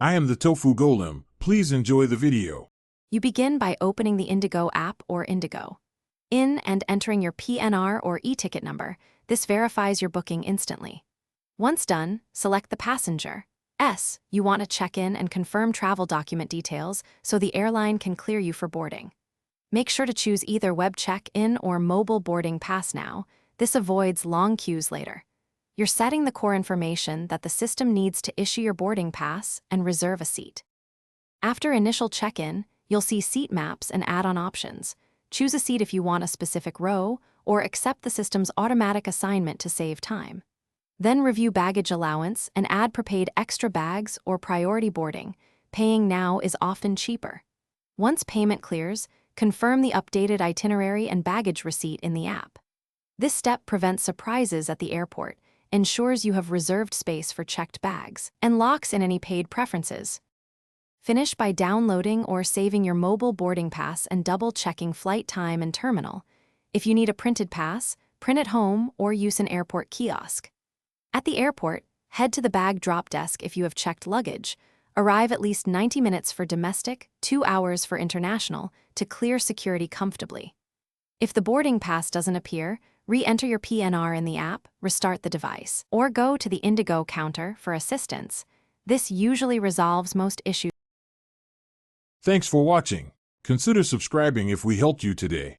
I am the Tofu Golem. Please enjoy the video. You begin by opening the Indigo app or Indigo. In and entering your PNR or e-ticket number, this verifies your booking instantly. Once done, select the passenger. You want to check in and confirm travel document details so the airline can clear you for boarding. Make sure to choose either web check-in or mobile boarding pass now. This avoids long queues later. You're setting the core information that the system needs to issue your boarding pass and reserve a seat. After initial check-in, you'll see seat maps and add-on options. Choose a seat if you want a specific row, or accept the system's automatic assignment to save time. Then review baggage allowance and add prepaid extra bags or priority boarding. Paying now is often cheaper. Once payment clears, confirm the updated itinerary and baggage receipt in the app. This step prevents surprises at the airport, ensures you have reserved space for checked bags, and locks in any paid preferences. Finish by downloading or saving your mobile boarding pass and double-checking flight time and terminal. If you need a printed pass, print at home or use an airport kiosk. At the airport, head to the bag drop desk if you have checked luggage. Arrive at least 90 minutes for domestic, 2 hours for international, to clear security comfortably. If the boarding pass doesn't appear, re-enter your PNR in the app, restart the device, or go to the Indigo counter for assistance. This usually resolves most issues. Thanks for watching. Consider subscribing if we helped you today.